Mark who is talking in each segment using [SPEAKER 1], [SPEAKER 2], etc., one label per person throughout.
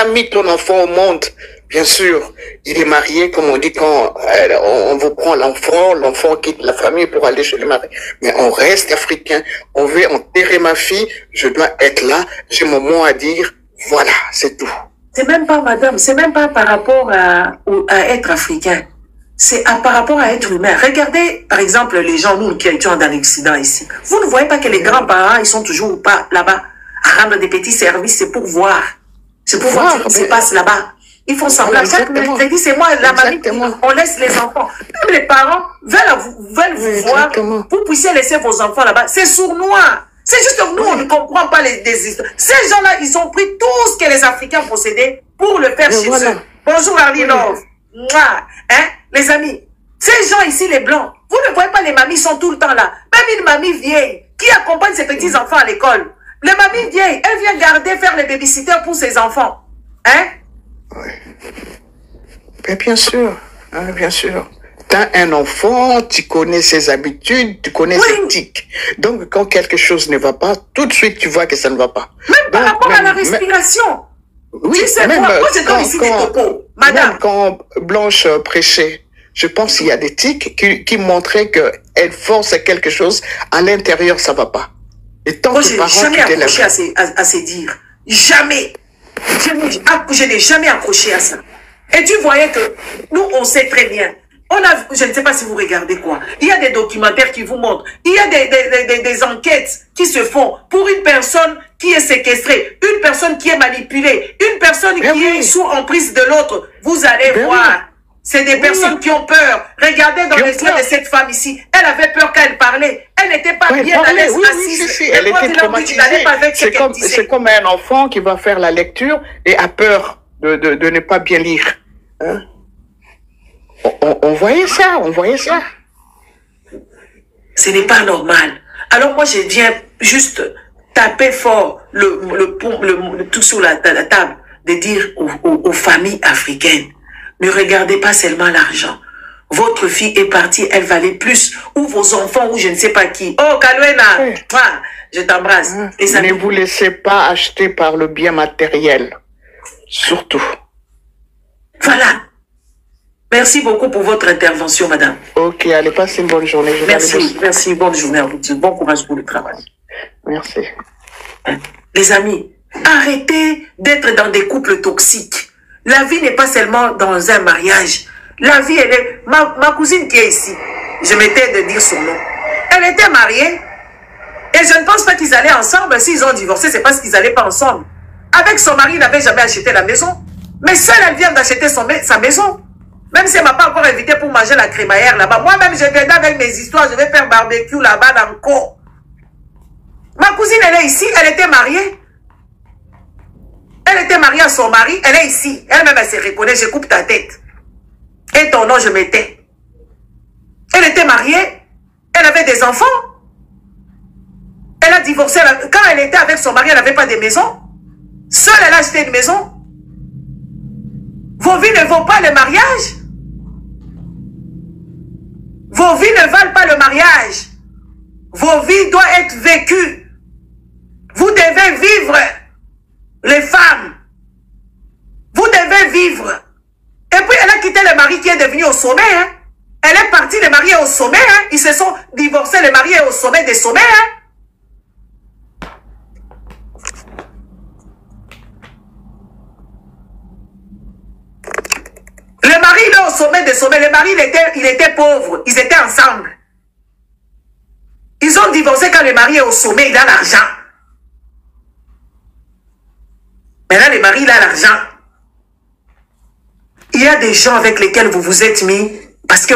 [SPEAKER 1] tu as mis ton enfant au monde, bien sûr, il est marié, comme on dit quand on vous prend l'enfant quitte la famille pour aller chez le mari. Mais on reste africain, on veut enterrer ma fille, je dois être là, j'ai mon mot à dire, voilà, c'est tout.
[SPEAKER 2] C'est même pas, madame, c'est même pas par rapport à être africain. C'est par rapport à être humain. Regardez, par exemple, les gens, nous, qui étions dans l'accident ici. Vous ne voyez pas que les grands-parents, ils sont toujours pas là-bas à rendre des petits services, c'est pour voir. C'est pour voir ce qui se passe là-bas. Ils font semblant. Chaque mercredi, c'est moi, la mamie, on laisse les enfants. Même les parents veulent vous voir. Vous puissiez laisser vos enfants là-bas. C'est sournois. C'est juste que nous, on ne comprend pas les histoires. Ces gens-là, ils ont pris tout ce que les Africains possédaient pour le faire chez eux. Bonjour, Harry Love. Hein, les amis, ces gens ici, les Blancs, vous ne voyez pas, les mamies sont tout le temps là. Même une mamie vieille qui accompagne ses petits-enfants à l'école. Les mamies vieilles, elle vient garder, faire les babysitters pour ses enfants. Hein?
[SPEAKER 1] Oui. Mais bien sûr, hein, bien sûr. Tu as un enfant, tu connais ses habitudes, tu connais ses tics. Donc, quand quelque chose ne va pas, tout de suite, tu vois que ça ne va pas.
[SPEAKER 2] Même par rapport à la respiration.
[SPEAKER 1] Oui,
[SPEAKER 2] tu sais,
[SPEAKER 1] même
[SPEAKER 2] moi je donne ici des topos. Madame.
[SPEAKER 1] Même quand Blanche prêchait, je pense qu'il y a des tics qui montraient qu'elle force quelque chose, à l'intérieur, ça ne va pas. Et tant
[SPEAKER 2] moi,
[SPEAKER 1] que
[SPEAKER 2] je n'ai jamais accroché à ces dires. Jamais. Je n'ai jamais accroché à ça. Et tu voyais que nous, on sait très bien. Je ne sais pas si vous regardez quoi. Il y a des documentaires qui vous montrent. Il y a des enquêtes qui se font pour une personne qui est séquestrée, une personne qui est manipulée, une personne qui est sous emprise de l'autre. Vous allez voir. C'est des personnes qui ont peur. Regardez dans l'histoire de cette femme ici. Elle avait peur quand elle parlait. Elle n'était pas bien à l'aise assise.
[SPEAKER 1] Elle était traumatisée. C'est comme un enfant qui va faire la lecture et a peur de ne pas bien lire. Hein? On voyait ça, on voyait ça.
[SPEAKER 2] Ce n'est pas normal. Alors moi, je viens juste taper fort tout sur la table, de dire aux familles africaines, ne regardez pas seulement l'argent. Votre fille est partie, elle valait plus. Ou vos enfants, ou je ne sais pas qui. Oh, Kalouena, je t'embrasse.
[SPEAKER 1] Ne vous laissez pas acheter par le bien matériel. Surtout.
[SPEAKER 2] Voilà. Merci beaucoup pour votre intervention, madame.
[SPEAKER 1] Ok, allez, passez une bonne journée.
[SPEAKER 2] Merci, bonne journée à vous. Bon courage pour le travail.
[SPEAKER 1] Merci.
[SPEAKER 2] Les amis, arrêtez d'être dans des couples toxiques. La vie n'est pas seulement dans un mariage. La vie, elle est... Ma cousine qui est ici, je m'étais de dire son nom. Elle était mariée et je ne pense pas qu'ils allaient ensemble. S'ils ont divorcé, c'est parce qu'ils n'allaient pas ensemble. Avec son mari, il n'avait jamais acheté la maison. Mais seule, elle vient d'acheter sa maison. Même si elle ne m'a pas encore invité pour manger la crémaillère là-bas. Moi-même, je viens avec mes histoires. Je vais faire barbecue là-bas dans le cours. Ma cousine, elle est ici. Elle était mariée. Elle était mariée à son mari. Elle est ici. Elle-même, elle se reconnaît. Je coupe ta tête. Et ton nom, je mettais. Elle était mariée. Elle avait des enfants. Elle a divorcé. Quand elle était avec son mari, elle n'avait pas de maison. Seule, elle a acheté une maison. Vos vies ne vaut pas le mariage. Vos vies ne valent pas le mariage. Vos vies doivent être vécues. Vous devez vivre. Les femmes. Vous devez vivre. Et puis elle a quitté le mari qui est devenu au sommet. Hein. Elle est partie, le mari est au sommet. Hein. Ils se sont divorcés, le mari est au sommet des sommets. Hein. Le mari il est au sommet des sommets. Le mari il était pauvre. Ils étaient ensemble. Ils ont divorcé quand le mari est au sommet, il a l'argent. Maintenant, le mari il a l'argent. Il y a des gens avec lesquels vous vous êtes mis parce que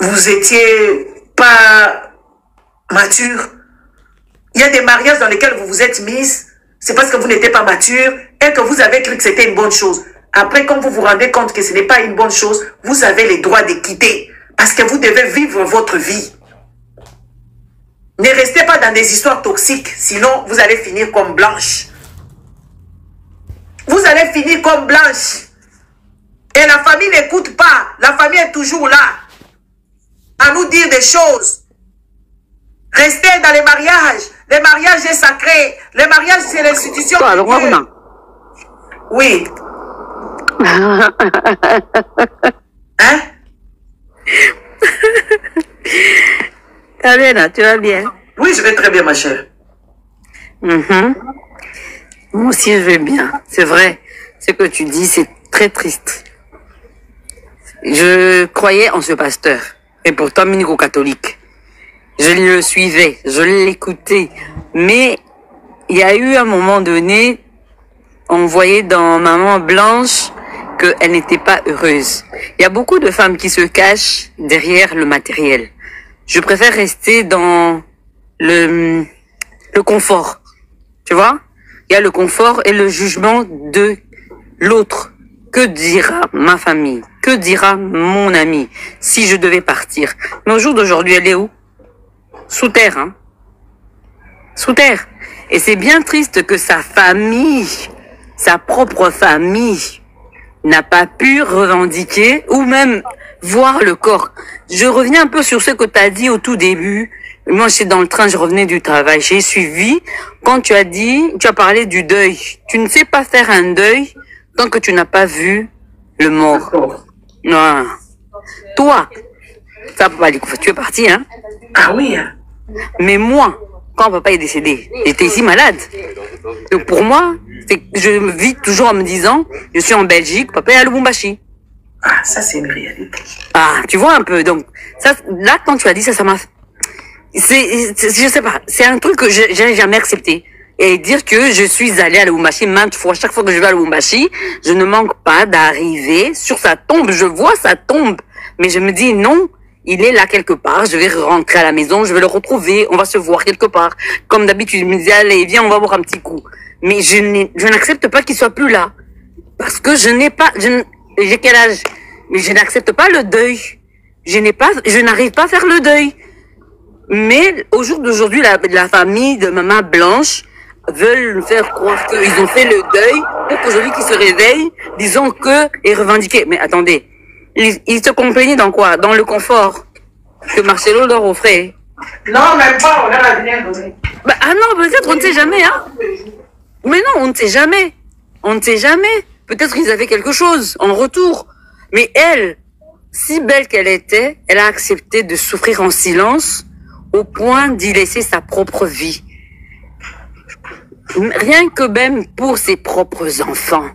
[SPEAKER 2] vous étiez pas mature. Il y a des mariages dans lesquels vous vous êtes mis, c'est parce que vous n'étiez pas mature et que vous avez cru que c'était une bonne chose. Après, quand vous vous rendez compte que ce n'est pas une bonne chose, vous avez le droit de quitter parce que vous devez vivre votre vie. Ne restez pas dans des histoires toxiques, sinon vous allez finir comme Blanche. Vous allez finir comme Blanche. Et la famille n'écoute pas. La famille est toujours là à nous dire des choses. Restez dans les mariages. Le mariage est sacré. Le mariage, c'est l'institution. Oui. Hein?
[SPEAKER 3] Kalena, tu vas bien?
[SPEAKER 2] Oui, je vais très bien, ma chère.
[SPEAKER 3] Moi aussi, je vais bien. C'est vrai. Ce que tu dis, c'est très triste. Je croyais en ce pasteur. Et pourtant, minico-catholique. Je le suivais, je l'écoutais. Mais il y a eu un moment donné, on voyait dans Maman Blanche qu'elle n'était pas heureuse. Il y a beaucoup de femmes qui se cachent derrière le matériel. Je préfère rester dans le confort. Tu vois? Il y a le confort et le jugement de l'autre. Que dira ma famille? Que dira mon ami si je devais partir? Mais au jour d'aujourd'hui, elle est où? Sous terre, hein? Sous terre. Et c'est bien triste que sa famille, sa propre famille, n'a pas pu revendiquer ou même voir le corps. Je reviens un peu sur ce que tu as dit au tout début. Moi, j'étais dans le train, je revenais du travail. J'ai suivi quand tu as parlé du deuil. Tu ne sais pas faire un deuil tant que tu n'as pas vu le mort. Non. Toi, ça, tu es parti, hein?
[SPEAKER 2] Ah oui, hein?
[SPEAKER 3] Mais moi, quand papa est décédé, j'étais ici malade. Donc pour moi, je vis toujours en me disant, je suis en Belgique, papa est à Lubumbashi.
[SPEAKER 2] Ah, ça c'est une réalité.
[SPEAKER 3] Ah, tu vois un peu. Donc ça, là, quand tu as dit ça, ça m'a... je sais pas, c'est un truc que j'ai jamais accepté. Et dire que je suis allée à Lubumbashi maintes fois, chaque fois que je vais à Lubumbashi, je ne manque pas d'arriver sur sa tombe. Je vois sa tombe, mais je me dis non. Il est là quelque part, je vais rentrer à la maison, je vais le retrouver, on va se voir quelque part. Comme d'habitude, je me dis, allez, viens, on va boire un petit coup. Mais je n'accepte pas qu'il soit plus là. Parce que j'ai quel âge? Mais je n'accepte pas le deuil. Je n'arrive pas à faire le deuil. Mais au jour d'aujourd'hui, la famille de Maman Blanche veulent faire croire qu'ils ont fait le deuil pour qu'aujourd'hui qu'ils se réveillent, disons que, et revendiquer. Mais attendez. Il se complaignait dans quoi? Dans le confort que Marcelo leur offrait.
[SPEAKER 2] Non, même pas, on leur a rien donné.
[SPEAKER 3] Bah, ah non, peut-être, on ne sait jamais, hein. Mais non, on ne sait jamais. On ne sait jamais. Peut-être qu'ils avaient quelque chose en retour. Mais elle, si belle qu'elle était, elle a accepté de souffrir en silence au point d'y laisser sa propre vie. Rien que même pour ses propres enfants.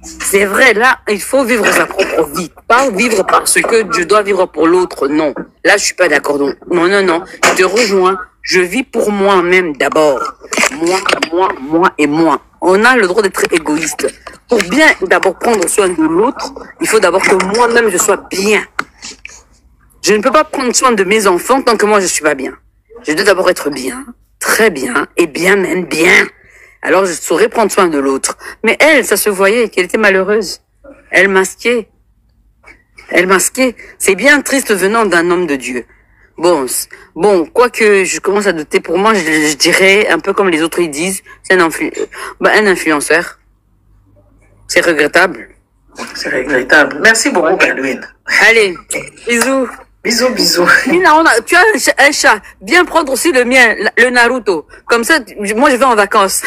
[SPEAKER 3] C'est vrai, là, il faut vivre sa propre vie. Pas vivre parce que je dois vivre pour l'autre, non. Là, je suis pas d'accord. Non, non, non. Je te rejoins. Je vis pour moi-même d'abord. Moi et moi. On a le droit d'être égoïste. Pour bien d'abord prendre soin de l'autre, il faut d'abord que moi-même je sois bien. Je ne peux pas prendre soin de mes enfants tant que moi je suis pas bien. Je dois d'abord être bien, très bien, et bien même bien. Alors je saurais prendre soin de l'autre. Mais elle, ça se voyait qu'elle était malheureuse. Elle masquait. Elle masquait. C'est bien triste venant d'un homme de Dieu. Bon, quoique je commence à douter, pour moi, je dirais, un peu comme les autres ils disent, c'est un influenceur. C'est regrettable.
[SPEAKER 2] C'est regrettable. Merci beaucoup, Cadwin.
[SPEAKER 3] Allez, bisous.
[SPEAKER 2] Bisous, bisous.
[SPEAKER 3] Nina, tu as un chat. Viens prendre aussi le mien, le Naruto. Comme ça, moi je vais en vacances.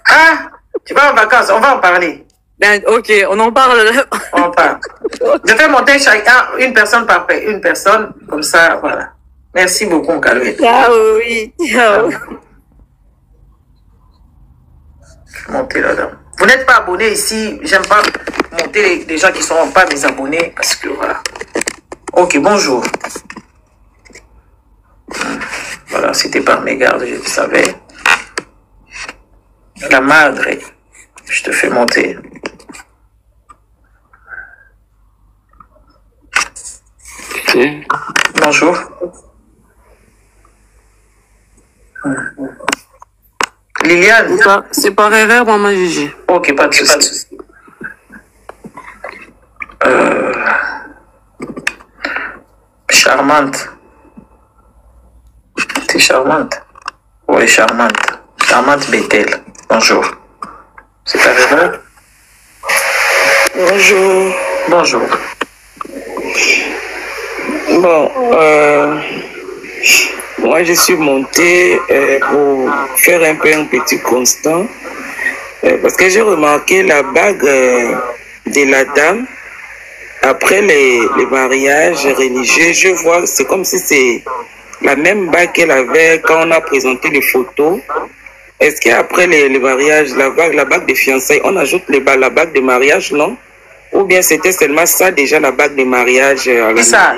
[SPEAKER 2] Ah, tu vas en vacances, on va en parler.
[SPEAKER 3] Ben, ok, on en parle.
[SPEAKER 2] On en parle. Je fais monter chacun, une personne par une personne, comme ça, voilà. Merci beaucoup, Cadwin.
[SPEAKER 3] Ciao, oui, ciao.
[SPEAKER 2] Monter là-dedans. Vous n'êtes pas abonné ici, j'aime pas monter les gens qui ne sont pas mes abonnés, parce que voilà. Ok, bonjour. Voilà, c'était par mes gardes, je le savais. La madre, je te fais monter.
[SPEAKER 4] Okay.
[SPEAKER 2] Bonjour. Liliane.
[SPEAKER 4] C'est par erreur, maman Gigi.
[SPEAKER 2] Ok, pas de souci. Charmante. T'es charmante. Oui, charmante. Charmante Bethel. Bonjour. C'est par erreur?
[SPEAKER 4] Bonjour.
[SPEAKER 2] Bonjour.
[SPEAKER 4] Bon, moi je suis montée pour faire un peu un petit constat parce que j'ai remarqué la bague de la dame, après les mariages religieux, je vois, c'est comme si c'est la même bague qu'elle avait quand on a présenté les photos. Est-ce qu'après les mariages, la bague de fiançailles, on ajoute la bague de mariage, non? Ou bien c'était seulement ça déjà, la bague de mariage?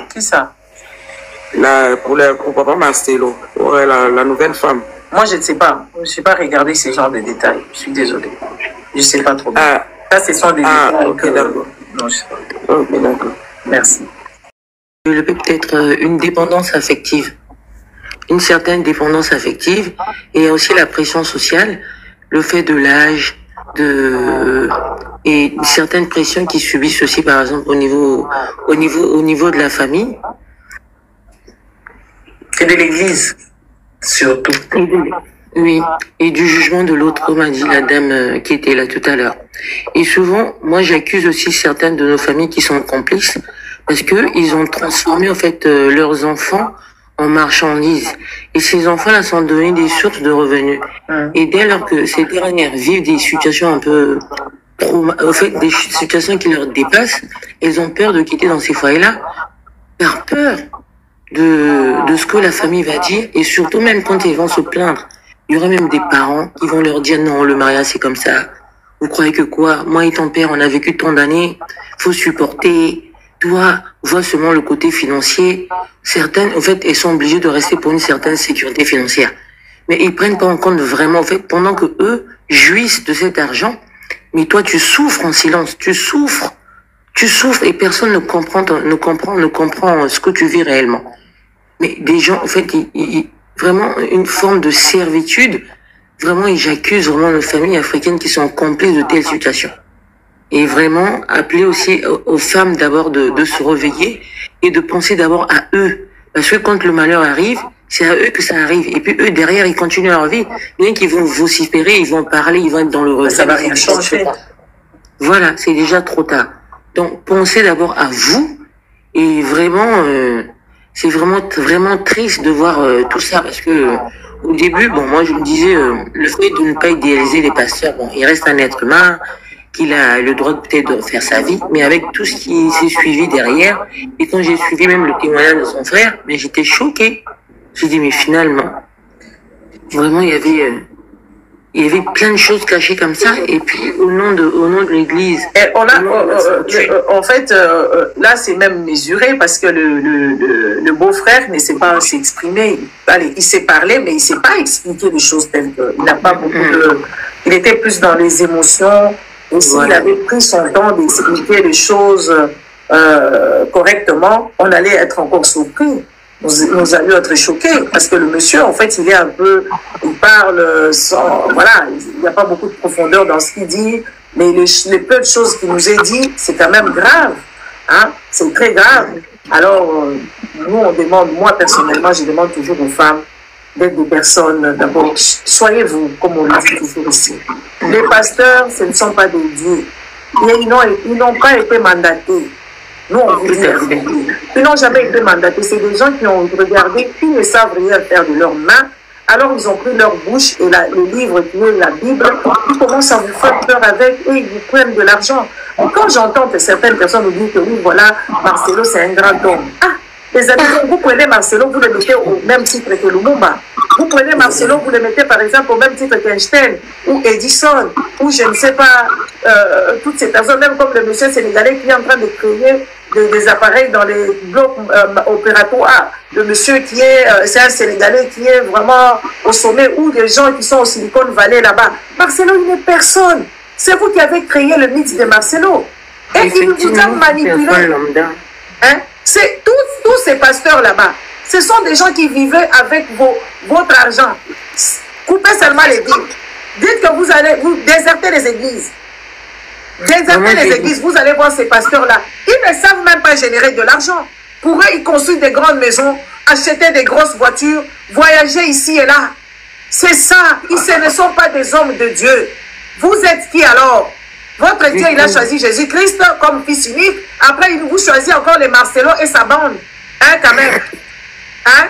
[SPEAKER 2] Qui ça?
[SPEAKER 4] Pour papa Marcelo, pour la nouvelle femme.
[SPEAKER 2] Moi, je ne sais pas. Je ne sais pas regarder ce genre de détails. Je suis désolé. Je ne sais pas trop bien. Ça, ce sont des détails.
[SPEAKER 4] Ok, d'accord.
[SPEAKER 2] Non, je sais pas.
[SPEAKER 4] Ok, d'accord.
[SPEAKER 2] Merci.
[SPEAKER 5] Peut-être une dépendance affective. Une certaine dépendance affective et aussi la pression sociale, le fait de l'âge, et certaines pressions qui subissent aussi par exemple au niveau de la famille.
[SPEAKER 2] Et de l'église, surtout.
[SPEAKER 5] Oui, et du jugement de l'autre, comme a dit la dame qui était là tout à l'heure. Et souvent, moi j'accuse aussi certaines de nos familles qui sont complices parce que ils ont transformé en fait leurs enfants en marchandises. Et ces enfants-là sont devenus des sources de revenus. Et dès lors que ces dernières vivent des situations un peu en fait, des situations qui leur dépassent, elles ont peur de quitter dans ces foyers-là, par peur de ce que la famille va dire, et surtout même quand ils vont se plaindre. Il y aura même des parents qui vont leur dire non, le mariage c'est comme ça. Vous croyez que quoi? Moi et ton père, on a vécu tant d'années, faut supporter. Toi, vois seulement le côté financier. Certaines, en fait, elles sont obligées de rester pour une certaine sécurité financière. Mais ils prennent pas en compte vraiment, en fait, pendant que eux jouissent de cet argent, mais toi, tu souffres en silence, tu souffres, et personne ne comprend ce que tu vis réellement. Mais des gens, en fait, vraiment une forme de servitude, vraiment, j'accuse vraiment nos familles africaines qui sont complices de telles situations. Et vraiment appeler aussi aux femmes d'abord de se réveiller et de penser d'abord à eux. Parce que quand le malheur arrive, c'est à eux que ça arrive. Et puis eux, derrière, ils continuent leur vie. Bien qu'ils vont vociférer, ils vont parler, ils vont être dans le regret.
[SPEAKER 2] Ça va rien changer.
[SPEAKER 5] Voilà, c'est déjà trop tard. Donc, pensez d'abord à vous. Et vraiment, c'est vraiment triste de voir tout ça. Parce que au début, bon, moi, je me disais, le fait de ne pas idéaliser les pasteurs, bon, il reste un être humain, qu'il a le droit peut-être de faire sa vie, mais avec tout ce qui s'est suivi derrière, et quand j'ai suivi même le témoignage de son frère, mais j'étais choquée. J'ai dit, mais finalement, vraiment, il y avait plein de choses cachées comme ça, et puis au nom de l'église.
[SPEAKER 2] En fait, là, c'est même mesuré, parce que le beau-frère ne sait pas s'exprimer. Allez, il sait parler, mais il ne sait pas expliquer les choses telles que, il n'a pas beaucoup de, il était plus dans les émotions. Et s'il avait pris son temps d'expliquer les choses correctement, on allait être encore surpris. Nous allions être choqués. Parce que le monsieur, en fait, il est un peu... Il parle sans... Voilà, il n'y a pas beaucoup de profondeur dans ce qu'il dit. Mais les peu de choses qu'il nous est dit, c'est quand même grave. Hein? C'est très grave. Alors, nous, on demande... Moi, personnellement, je demande toujours aux femmes d'être des personnes, d'abord, soyez-vous, comme on le dit toujours ici. Les pasteurs, ce ne sont pas des dieux. Ils n'ont pas été mandatés. Nous, on vous dit, ils n'ont jamais été mandatés. C'est des gens qui ont regardé, qui ne savent rien faire de leurs mains. Alors, ils ont pris leur bouche et le livre qui est la Bible, ils commencent à vous faire peur avec et ils vous prennent de l'argent. Quand j'entends que certaines personnes nous disent que oui, voilà, Marcelo, c'est un grand homme. Ah! Les amis, vous prenez Marcelo, vous le mettez au même titre que Lumumba. Vous prenez Marcelo, vous le mettez par exemple au même titre qu'Einstein ou Edison ou je ne sais pas, toutes ces personnes, même comme le monsieur sénégalais qui est en train de créer des appareils dans les blocs opératoires. Le monsieur qui est, c'est un sénégalais qui est vraiment au sommet ou des gens qui sont au Silicon Valley là-bas. Marcelo, il n'est personne. C'est vous qui avez créé le mythe de Marcelo. Et il vous a manipulé. Hein? C'est tous ces pasteurs là-bas. Ce sont des gens qui vivaient avec votre argent. Coupez seulement les dîmes. Dites que vous allez vous déserter les églises. Déserter les églises, vous allez voir ces pasteurs-là. Ils ne savent même pas générer de l'argent. Pour eux, ils construisent des grandes maisons, acheter des grosses voitures, voyager ici et là. C'est ça. Ce ne sont pas des hommes de Dieu. Vous êtes qui alors? Votre Dieu, il a choisi Jésus-Christ comme fils unique. Après, il vous choisit encore les Marcelo et sa bande. Hein, quand même. Hein?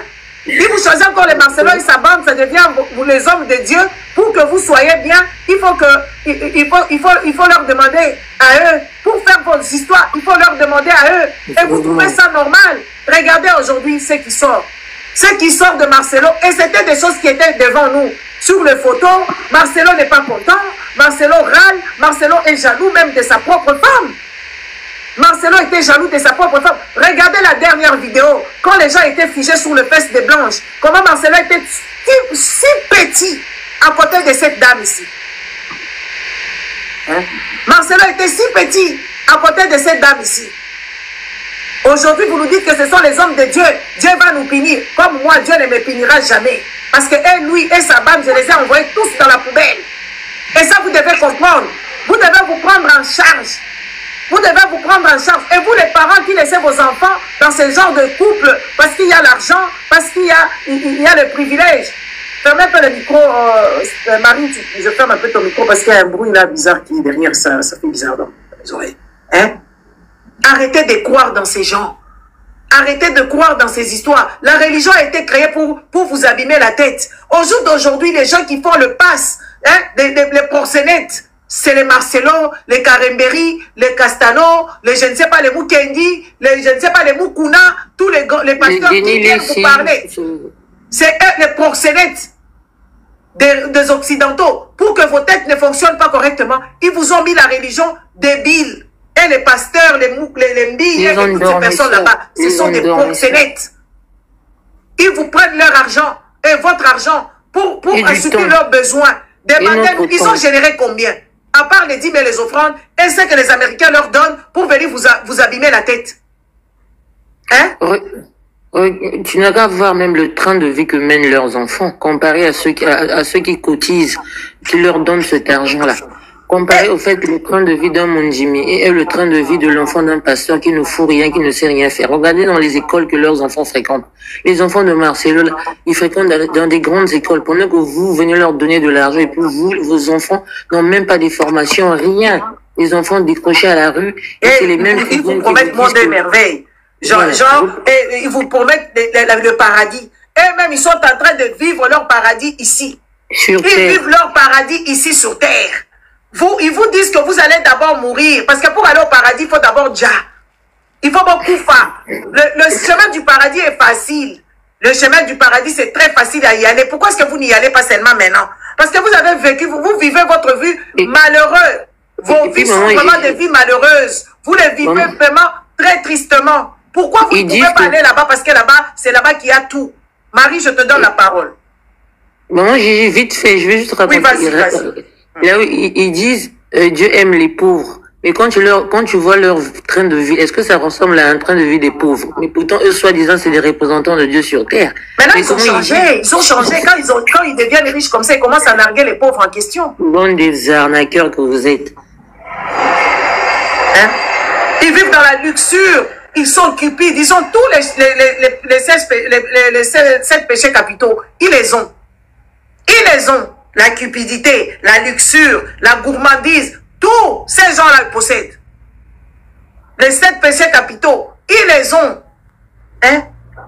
[SPEAKER 2] Il vous choisit encore les Marcelo et sa bande, ça devient vous les hommes de Dieu. Pour que vous soyez bien, il faut leur demander à eux. Pour faire vos histoires, il faut leur demander à eux. Et vous trouvez ça normal? Regardez aujourd'hui ce qui sort. Ce qui sort de Marcelo, et c'était des choses qui étaient devant nous. Sur les photos, Marcelo n'est pas content, Marcelo râle, Marcelo est jaloux même de sa propre femme. Marcelo était jaloux de sa propre femme. Regardez la dernière vidéo, quand les gens étaient figés sur le fesse des blanches. Comment Marcelo était si petit à côté de cette dame ici. Hein? Marcelo était si petit à côté de cette dame ici. Aujourd'hui, vous nous dites que ce sont les hommes de Dieu. Dieu va nous punir. Comme moi, Dieu ne me punira jamais. Parce que lui et sa bande, je les ai envoyés tous dans la poubelle. Et ça, vous devez comprendre. Vous devez vous prendre en charge. Vous devez vous prendre en charge. Et vous, les parents qui laissez vos enfants dans ce genre de couple, parce qu'il y a l'argent, parce qu'il y a le privilège. Fermez un peu le micro, Marie, je ferme un peu ton micro parce qu'il y a un bruit là bizarre qui est derrière ça. Ça fait bizarre dans les oreilles. Hein? Arrêtez de croire dans ces gens. Arrêtez de croire dans ces histoires. La religion a été créée pour vous abîmer la tête. Au jour d'aujourd'hui, les gens qui font le pass, hein, les proxénètes, c'est les Marcelo, les Karemberi, les Castano, les je ne sais pas, les Mukendi, les je ne sais pas, les Mukuna, tous les pasteurs qui viennent vous parler. C'est eux les proxénètes des Occidentaux. Pour que vos têtes ne fonctionnent pas correctement, ils vous ont mis la religion débile. Et les pasteurs, les mbilles, et toutes ces personnes là-bas, ce sont des proxénètes. Ils vous prennent leur argent et votre argent pour assurer leurs besoins. Des baptêmes, ils ont généré combien? À part les dîmes et les offrandes, et ce que les Américains leur donnent pour venir vous abîmer la tête. Hein?
[SPEAKER 5] Tu n'as qu'à voir même le train de vie que mènent leurs enfants, comparé à ceux qui cotisent, qui leur donnent cet argent-là. Comparé au fait que le train de vie d'un Mondjimi et le train de vie de l'enfant d'un pasteur qui ne fout rien, qui ne sait rien faire. Regardez dans les écoles que leurs enfants fréquentent. Les enfants de Marcelo, là, ils fréquentent dans des grandes écoles. Pendant que vous venez leur donner de l'argent et puis vous, vos enfants n'ont même pas des formations, rien. Les enfants décrochés à la rue. Et c'est les mêmes
[SPEAKER 2] ils vous promettent monde de merveilles. Et ils vous promettent le paradis. Eux-mêmes, ils sont en train de vivre leur paradis ici. Ils vivent leur paradis ici sur terre. Ils vous disent que vous allez d'abord mourir. Parce que pour aller au paradis, il faut d'abord Dja. Il faut beaucoup faire. Le chemin du paradis est facile. Le chemin du paradis, c'est très facile à y aller. Pourquoi est-ce que vous n'y allez pas seulement maintenant? Parce que vous avez vécu, vous vivez votre vie malheureuse. Vos vies sont vraiment des vies malheureuses. Vous les vivez vraiment très tristement. Pourquoi vous ne pouvez pas aller là-bas? Parce que là-bas, c'est là-bas qu'il y a tout. Marie, je te donne la parole.
[SPEAKER 5] Maman, j'ai vite fait, je vais juste raconter.
[SPEAKER 2] Oui, vas-y.
[SPEAKER 5] Là où ils disent Dieu aime les pauvres. Mais quand tu vois leur train de vie, est-ce que ça ressemble à un train de vie des pauvres? Mais pourtant, eux, soi-disant, c'est des représentants de Dieu sur terre.
[SPEAKER 2] Maintenant, ils ont changé. Ils ont changé. Quand ils deviennent riches comme ça, ils commencent à narguer les pauvres en question.
[SPEAKER 5] Bande des arnaqueurs que vous êtes.
[SPEAKER 2] Hein? Ils vivent dans la luxure. Ils sont cupides. Ils ont tous les 7 péchés capitaux. Ils les ont. Ils les ont. La cupidité, la luxure, la gourmandise, tous ces gens-là possèdent. Les 7 péchés capitaux, ils les ont. Hein?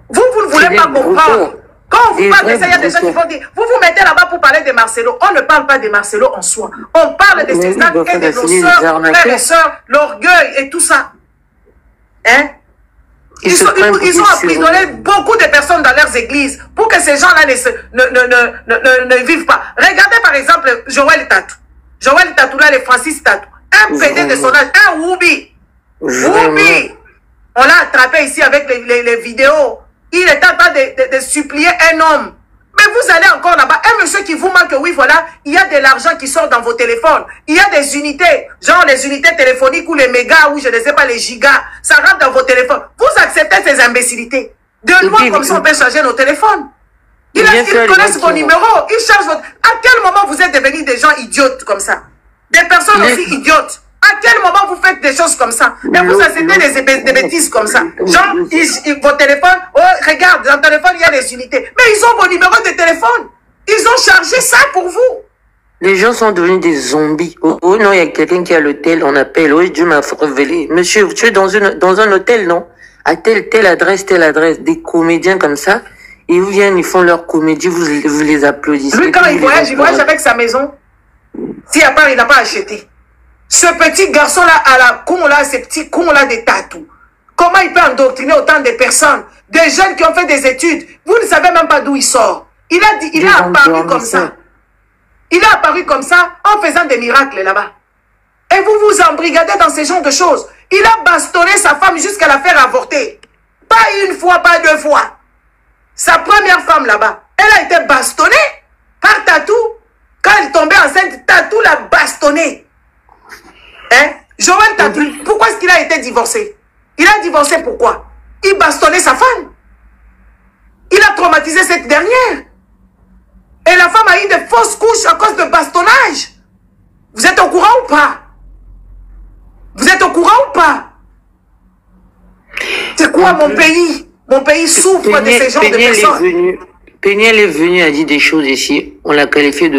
[SPEAKER 2] Vous ne voulez pas comprendre. Quand on vous parle de ça, il y a des gens qui vont dire, vous vous mettez là-bas pour parler de Marcelo. On ne parle pas de Marcelo en soi. On parle de ses actes et de nos sœurs, frères et sœurs, l'orgueil et tout ça. Hein? Ils ont emprisonné beaucoup de personnes dans leurs églises pour que ces gens-là ne vivent pas. Regardez par exemple Joël Tatou. Joël Tatou, là, les Francis Tatou. Un pédé de son âge, un Woubi. Woubi. On l'a attrapé ici avec les vidéos. Il est en train de supplier un homme. Mais vous allez encore là-bas. Un monsieur qui vous manque, oui, voilà, il y a de l'argent qui sort dans vos téléphones. Il y a des unités, genre les unités téléphoniques ou les mégas ou je ne sais pas, les gigas. Ça rentre dans vos téléphones. Vous acceptez ces imbécilités. De loin, comme ça, on peut charger nos téléphones. Ils connaissent vos numéros. Ils chargent votre... À quel moment vous êtes devenus des gens idiotes comme ça? Des personnes aussi idiotes. À quel moment vous faites des choses comme ça? Et vous acceptez des bêtises comme ça? Genre, vos téléphones, oh, regarde, dans le téléphone, il y a des unités. Mais ils ont vos numéros de téléphone. Ils ont chargé ça pour vous.
[SPEAKER 5] Les gens sont devenus des zombies. Oh non, il y a quelqu'un qui est à l'hôtel, on appelle. Oui, Dieu m'a révélé. Monsieur, tu es dans un hôtel, non? À telle adresse, des comédiens comme ça. Ils viennent, ils font leur comédie, vous les applaudissez.
[SPEAKER 2] Lui, quand il voyage avec sa maison. Si à part, il n'a pas acheté. Ce petit garçon-là, à la con là, ces petits cons là des tatous. Comment il peut endoctriner autant de personnes, des jeunes qui ont fait des études? Vous ne savez même pas d'où il sort. Il a apparu comme ça. Il a apparu comme ça en faisant des miracles là-bas. Et vous vous embrigadez dans ce genre de choses. Il a bastonné sa femme jusqu'à la faire avorter. Pas une fois, pas deux fois. Sa première femme là-bas, elle a été bastonnée par Tatou. Quand elle tombait enceinte, Tatou l'a bastonnée. Hein? Joël Tatou, pourquoi est-ce qu'il a été divorcé? Il a divorcé pourquoi? Il bastonnait sa femme. Il a traumatisé cette dernière. Et la femme a eu de fausses couches à cause de bastonnage. Vous êtes au courant ou pas? Vous êtes au courant ou pas? C'est quoi mon pays? Mon pays souffre de ces genres de personnes.
[SPEAKER 5] Péniel est venu, a dit des choses ici. On l'a qualifié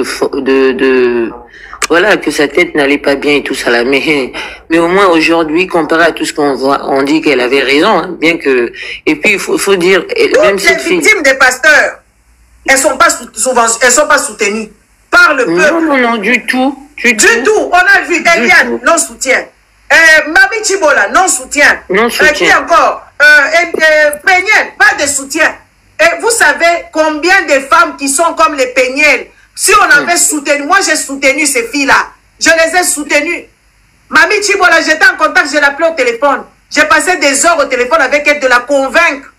[SPEAKER 5] voilà, que sa tête n'allait pas bien et tout ça là. Mais au moins aujourd'hui, comparé à tout ce qu'on voit, on dit qu'elle avait raison, hein, bien que. Et puis il faut dire, même cette fille.
[SPEAKER 2] Les victimes des pasteurs, elles sont pas soutenues par le peuple.
[SPEAKER 5] Non, du tout.
[SPEAKER 2] Du tout. On a vu Eliane, non soutien. Mami Chibola, non soutien. Qui encore? Péniel, pas de soutien. Et vous savez combien de femmes qui sont comme les Péniel, si on avait soutenu, moi j'ai soutenu ces filles-là, je les ai soutenues. Mami Chibola, j'étais en contact, je l'appelais au téléphone. J'ai passé des heures au téléphone avec elle, de la convaincre,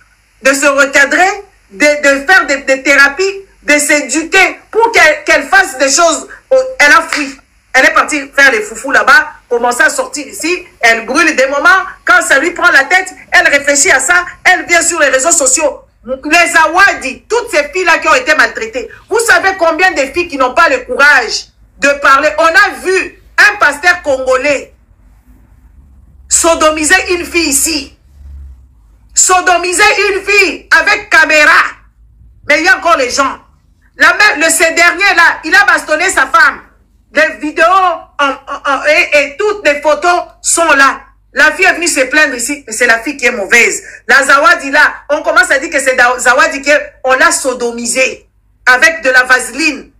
[SPEAKER 2] de se recadrer, de faire des thérapies, de s'éduquer pour qu'elle fasse des choses. Elle a fui. Elle est partie faire les foufous là-bas, commencer à sortir ici, elle brûle des moments, quand ça lui prend la tête, elle réfléchit à ça, elle vient sur les réseaux sociaux. Les Awadi, toutes ces filles-là qui ont été maltraitées. Vous savez combien de filles qui n'ont pas le courage de parler? On a vu un pasteur congolais sodomiser une fille ici. Sodomiser une fille avec caméra. Mais il y a encore les gens. Ce dernier-là, il a bastonné sa femme. Les vidéos et toutes les photos sont là. La fille est venue se plaindre ici, mais c'est la fille qui est mauvaise. La Zawadi là, on commence à dire que c'est Zawadi qu'on l'a sodomisée avec de la vaseline.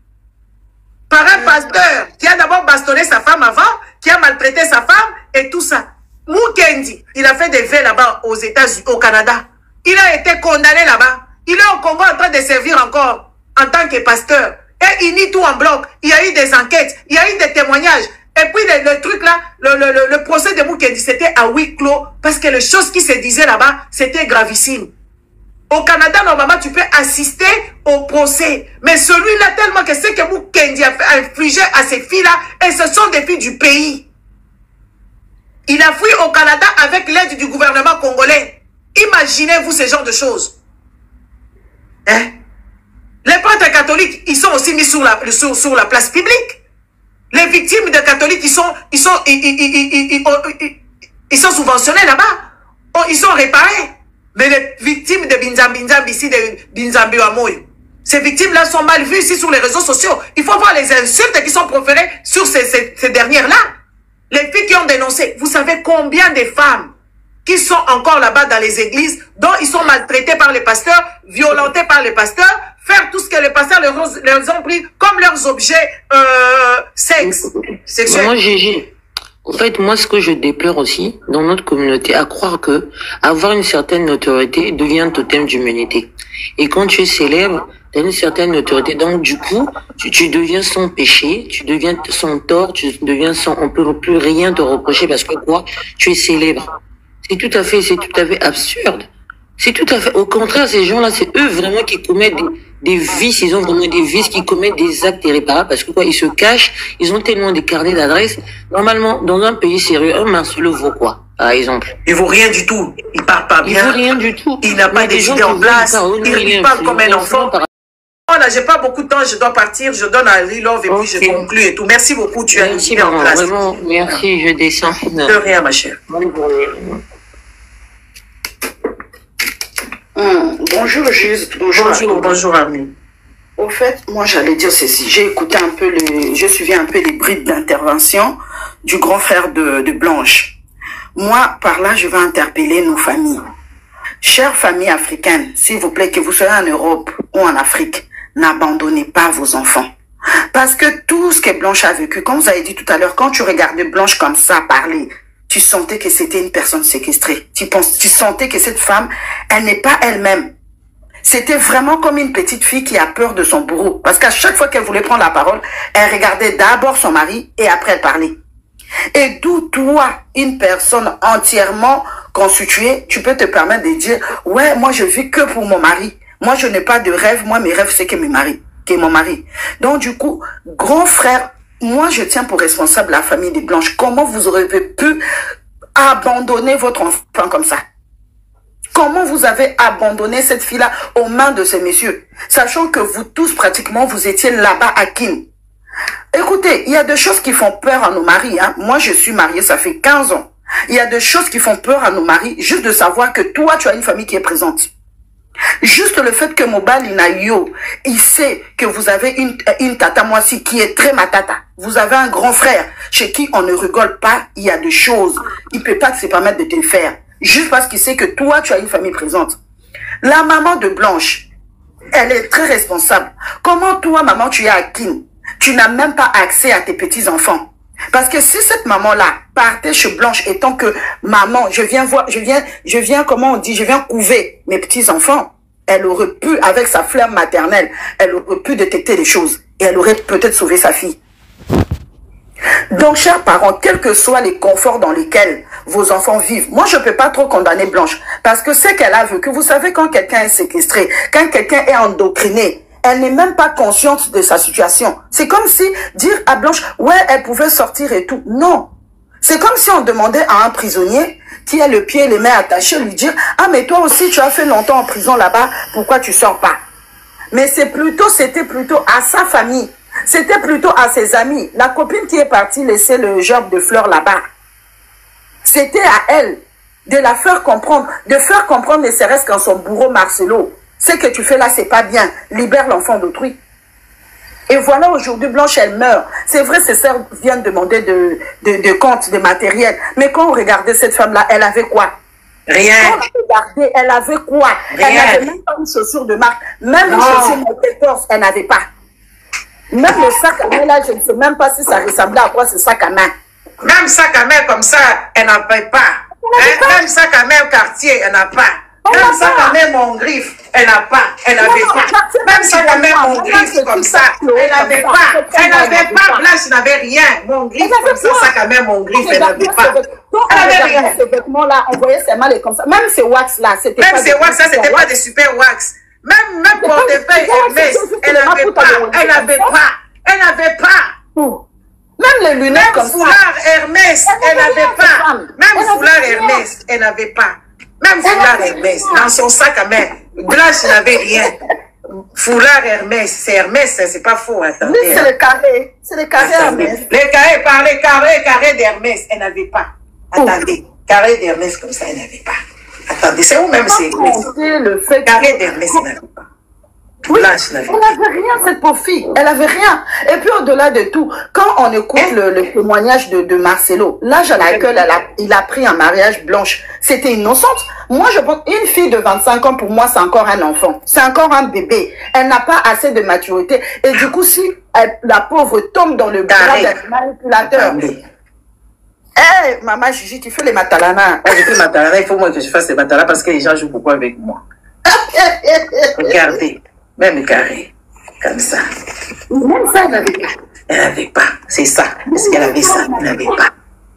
[SPEAKER 2] Par un pasteur qui a d'abord bastonné sa femme avant, qui a maltraité sa femme et tout ça. Mukendi, il a fait des vœux là-bas aux États-Unis, au Canada. Il a été condamné là-bas. Il est au Congo en train de servir encore en tant que pasteur. Et il nie tout en bloc. Il y a eu des enquêtes, il y a eu des témoignages. Et puis le truc là, le procès de Mukendi, c'était à huis clos parce que les choses qui se disaient là-bas, c'était gravissime. Au Canada, normalement, tu peux assister au procès. Mais celui-là, tellement que c'est que Mukendi a infligé à ces filles-là, et ce sont des filles du pays. Il a fui au Canada avec l'aide du gouvernement congolais. Imaginez-vous ce genre de choses. Hein? Les prêtres catholiques, ils sont aussi mis sur la place publique. Les victimes de catholiques, ils sont subventionnés là-bas. Ils sont réparés. Mais les victimes de Binzambi ici, de Binzambi Amoy, ces victimes-là sont mal vues ici sur les réseaux sociaux. Il faut voir les insultes qui sont proférées sur ces dernières-là. Les filles qui ont dénoncé, vous savez combien de femmes qui sont encore là-bas dans les églises, dont ils sont maltraités par les pasteurs, violentés par les pasteurs, faire tout ce que les pasteurs leur ont pris comme leurs objets sexuels.
[SPEAKER 5] Moi, Gégé, en fait, moi, ce que je déplore aussi dans notre communauté, à croire que avoir une certaine notoriété devient un totem d'humanité. Et quand tu es célèbre, tu as une certaine notoriété. Donc, du coup, tu deviens sans péché, tu deviens sans tort, on peut plus rien te reprocher parce que quoi? Tu es célèbre. C'est tout à fait absurde. C'est tout à fait, au contraire, ces gens-là, c'est eux vraiment qui commettent des vices, ils ont vraiment des vices, qui commettent des actes irréparables, parce que quoi, ils se cachent, ils ont tellement des carnets d'adresses. Normalement, dans un pays sérieux, un Marcelo vaut quoi, par exemple?
[SPEAKER 2] Il vaut rien du tout. Il parle pas bien.
[SPEAKER 5] Il vaut rien du tout.
[SPEAKER 2] Il n'a pas des idées en place. Il parle comme un enfant. Voilà, j'ai pas beaucoup de temps, je dois partir, je donne à Lilov et puis je conclue et tout. Merci beaucoup, tu as une idée en place.
[SPEAKER 5] Vraiment, merci, je descends.
[SPEAKER 2] De rien, ma chère.
[SPEAKER 6] Bonjour Juste,
[SPEAKER 2] bonjour Armin.
[SPEAKER 6] Au fait, moi j'allais dire ceci, j'ai écouté un peu je suivais un peu les bribes d'intervention du grand frère de Blanche. Moi, par là, je vais interpeller nos familles. Chère famille africaine, s'il vous plaît, que vous soyez en Europe ou en Afrique, n'abandonnez pas vos enfants. Parce que tout ce que Blanche a vécu, comme vous avez dit tout à l'heure, quand tu regardais Blanche comme ça parler, tu sentais que c'était une personne séquestrée. Tu sentais que cette femme, elle n'est pas elle-même. C'était vraiment comme une petite fille qui a peur de son bourreau. Parce qu'à chaque fois qu'elle voulait prendre la parole, elle regardait d'abord son mari et après elle parlait. Et d'où toi, une personne entièrement constituée, tu peux te permettre de dire, ouais, moi je vis que pour mon mari. Moi je n'ai pas de rêve, moi mes rêves c'est que mon mari. Donc du coup, grand frère, moi je tiens pour responsable la famille des Blanches. Comment vous aurez pu abandonner votre enfant comme ça? Comment vous avez abandonné cette fille-là aux mains de ces messieurs? Sachant que vous tous pratiquement, vous étiez là-bas à Kin. Écoutez, il y a des choses qui font peur à nos maris. Hein. Moi, je suis mariée, ça fait 15 ans. Il y a des choses qui font peur à nos maris, juste de savoir que toi, tu as une famille qui est présente. Juste le fait que Mobal Inayo, il sait que vous avez une tata moissi qui est très matata. Vous avez un grand frère chez qui on ne rigole pas, il y a des choses. Il ne peut pas se permettre de te le faire. Juste parce qu'il sait que toi, tu as une famille présente. La maman de Blanche, elle est très responsable. Comment toi, maman, tu es à Kin? Tu n'as même pas accès à tes petits-enfants. Parce que si cette maman-là partait chez Blanche étant que maman, je viens, comment on dit, je viens couver mes petits-enfants, elle aurait pu, avec sa flamme maternelle, elle aurait pu détecter les choses. Et elle aurait peut-être sauvé sa fille. Donc, chers parents, quels que soient les conforts dans lesquels vos enfants vivent, moi, je ne peux pas trop condamner Blanche. Parce que c'est qu'elle a vécu. Vous savez, quand quelqu'un est séquestré, quand quelqu'un est endoctriné, elle n'est même pas consciente de sa situation. C'est comme si dire à Blanche, ouais, elle pouvait sortir et tout. Non. C'est comme si on demandait à un prisonnier qui a le pied et les mains attachés, lui dire, ah, mais toi aussi, tu as fait longtemps en prison là-bas, pourquoi tu sors pas? Mais c'était plutôt à sa famille. C'était plutôt à ses amis. La copine qui est partie laisser le job de fleurs là-bas. C'était à elle de la faire comprendre, ne serait-ce qu'en son bourreau Marcelo. Ce que tu fais là, c'est pas bien. Libère l'enfant d'autrui. Et voilà, aujourd'hui, Blanche, elle meurt. C'est vrai, ses sœurs viennent demander de comptes, de matériel. Mais quand on regardait cette femme-là, elle avait quoi?
[SPEAKER 2] Rien.
[SPEAKER 6] Quand on regardait, elle avait quoi?
[SPEAKER 2] Rien.
[SPEAKER 6] Elle n'avait même pas une chaussure de marque. Même une chaussure de 14, elle n'avait pas. Même le sac à main, là, je ne sais même pas si ça ressemblait à quoi ce sac à main.
[SPEAKER 2] Même sac à main comme ça, elle n'avait pas. Même sac à main au quartier, elle n'a pas. Même sac à main mon griffe, elle n'a pas. Elle n'avait pas. Même sac à main mon griffe comme ça, elle n'avait pas. Elle n'avait pas. Blanche n'avait rien. Mon griffe comme ça, sac à main mon griffe, elle n'avait pas. Elle n'avait rien.
[SPEAKER 6] Ces vêtements-là, on voyait ses mains comme ça. Même ces wax-là, c'était pas.
[SPEAKER 2] Même ces wax-là, c'était pas des super wax. Même portefeuille Hermès, elle n'avait pas. Elle n'avait pas. Elle n'avait pas.
[SPEAKER 6] Même les lunettes
[SPEAKER 2] même
[SPEAKER 6] comme ça.
[SPEAKER 2] Foulard Hermès, elle n'avait pas. Même foulard Hermès, elle n'avait pas. Même foulard Hermès, dans son sac à main, Blanche n'avait rien. Foulard Hermès, c'est Hermès, c'est pas faux. Attendez.
[SPEAKER 6] Oui, c'est le carré. C'est le carré Hermès.
[SPEAKER 2] Les carrés, par les carrés d'Hermès, elle n'avait pas. Attendez, carré d'Hermès comme ça, elle n'avait pas. Attendez, c'est où même c'est
[SPEAKER 6] le fait
[SPEAKER 2] carré d'Hermès, elle n'avait pas.
[SPEAKER 6] Oui, elle n'avait rien, cette pauvre fille. Elle avait rien. Et puis, au-delà de tout, quand on écoute le témoignage de Marcelo, l'âge à laquelle il a pris en mariage Blanche, c'était innocente. Moi, je pense, une fille de 25 ans, pour moi, c'est encore un enfant. C'est encore un bébé. Elle n'a pas assez de maturité. Et du coup, si la pauvre tombe dans le bras d'un manipulateur, hey, maman Gigi, tu fais les matalana.
[SPEAKER 2] Je fais les matalana, il faut moi que je fasse les matalana parce que les gens jouent beaucoup avec moi. Regardez. Même carré, comme ça.
[SPEAKER 6] Même ça, elle n'avait pas.
[SPEAKER 2] Elle n'avait pas, c'est ça. Parce qu'elle avait ça, elle n'avait pas.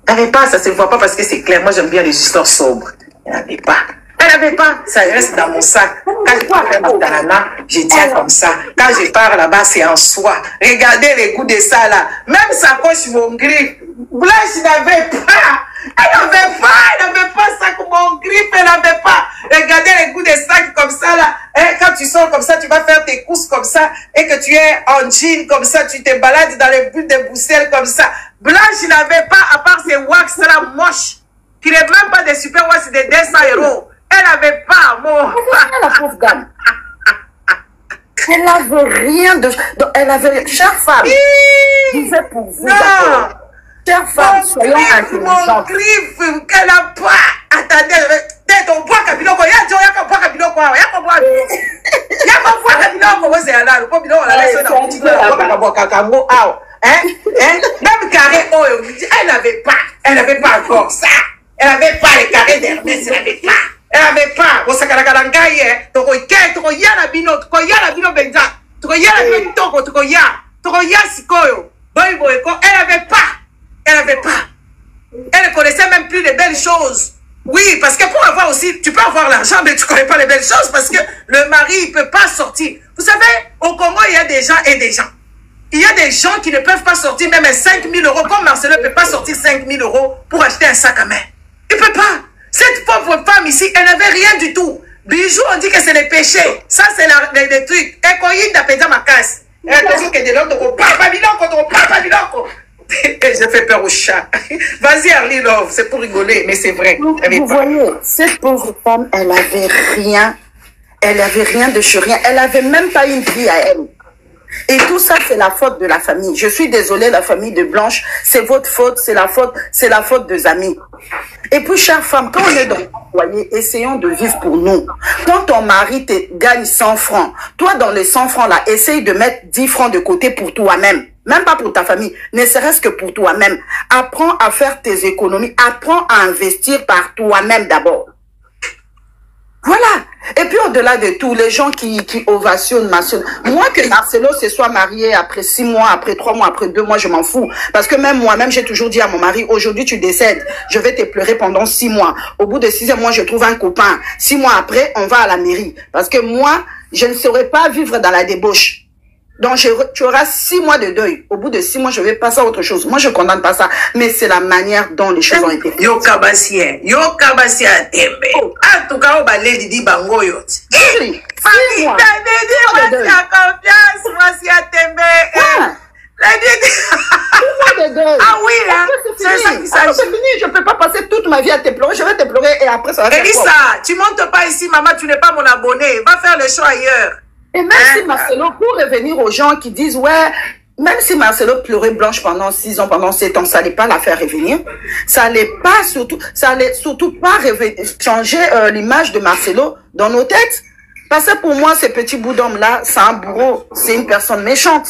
[SPEAKER 2] Elle n'avait pas, ça ne se voit pas parce que c'est clair. Moi, j'aime bien les histoires sobres. Elle n'avait pas. Elle n'avait pas, ça reste dans mon sac. Quand je pars faire ma talana, je tiens comme ça. Quand je pars là-bas, c'est en soi. Regardez les goûts de ça là. Même sa poche, mon griffe. Blanche n'avait pas. Elle n'avait pas ça comme mon griffe, elle n'avait pas. Regardez les goûts des sacs comme ça là. Et quand tu sors comme ça, tu vas faire tes courses comme ça. Et que tu es en jean comme ça, tu te balades dans les bulles de Bruxelles comme ça. Blanche n'avait pas, à part ces wax là moches, qui n'est même pas des super wax, c'est des 200 €. Elle n'avait pas, mon.
[SPEAKER 6] La pauvre dame. Elle n'avait rien de. Elle avait. Chère femme, disait pour vous.
[SPEAKER 2] Non.
[SPEAKER 6] Chère femme, soyons intelligentes.
[SPEAKER 2] Mon griffe, qu'elle n'a pas. Attendez, ton bois, Kabilo, quoi, il y a quoi boire. Il y a quoi boire, il y a quoi c'est là, le pauvre on a laissé dans le petit peu, même carré, elle n'avait pas encore ça. Elle n'avait pas les carrés d'Hermès, elle n'avait pas. Elle n'avait pas. Bon, ça caracalarangaye, toko ya la bino benza, toko ya la bino toko, toko ya sikoyo. Boy, elle n'avait pas. Elle n'avait pas. Elle ne connaissait même plus les belles choses. Oui, parce que pour avoir aussi, tu peux avoir l'argent, mais tu ne connais pas les belles choses parce que le mari, il ne peut pas sortir. Vous savez, au Congo, il y a des gens et des gens. Il y a des gens qui ne peuvent pas sortir même 5 000 euros. Comme Marcelo ne peut pas sortir 5 000 euros pour acheter un sac à main. Il ne peut pas. Cette pauvre femme ici, elle n'avait rien du tout. Bijoux, on dit que c'est les péchés. Ça, c'est les trucs. Et quand il a pété ma casse, elle a dit que de l'autre, je fais peur au chat. Vas-y, Arlie Love, c'est pour rigoler, mais c'est vrai.
[SPEAKER 6] Vous voyez, cette pauvre femme, elle avait rien. Elle avait rien de chez rien. Elle avait même pas une vie à elle. Et tout ça, c'est la faute de la famille. Je suis désolée, la famille de Blanche, c'est votre faute, c'est la faute des amis. Et puis, chère femme, quand on est dans le foyer, essayons de vivre pour nous. Quand ton mari te gagne 100 francs, toi, dans les 100 francs là, essaye de mettre 10 francs de côté pour toi-même. Même pas pour ta famille, ne serait-ce que pour toi-même. Apprends à faire tes économies, apprends à investir par toi-même d'abord. Voilà. Et puis au-delà de tout, les gens qui ovationnent Marcelo. Moi que Marcelo se soit marié après 6 mois, après 3 mois, après 2 mois, je m'en fous. Parce que même moi-même, j'ai toujours dit à mon mari, aujourd'hui tu décèdes, je vais te pleurer pendant 6 mois. Au bout de 6 mois, je trouve un copain. 6 mois après, on va à la mairie. Parce que moi, je ne saurais pas vivre dans la débauche. Donc, tu auras 6 mois de deuil. Au bout de 6 mois, je vais passer à autre chose. Moi, je ne condamne pas ça. Mais c'est la manière dont les choses ont été faites.
[SPEAKER 2] Yo kabasien tembe. En tout cas, on va aller dire bango yo.
[SPEAKER 6] Oui. 6 mois.
[SPEAKER 2] Ah oui, là.
[SPEAKER 6] C'est ça qui s'agit. C'est fini. Je ne peux pas passer toute ma vie à te pleurer. Je vais te pleurer et après, ça va faire quoi?
[SPEAKER 2] Elisa, tu montes pas ici, maman, tu n'es pas mon abonné. Va faire le show ailleurs.
[SPEAKER 6] Et même si Marcelo, pour revenir aux gens qui disent, ouais, même si Marcelo pleurait Blanche pendant 6 ans, pendant 7 ans, ça n'allait pas la faire revenir. Ça allait surtout pas changer l'image de Marcelo dans nos têtes. Parce que pour moi, ces petits bouts d'hommes-là, c'est un bourreau, c'est une personne méchante.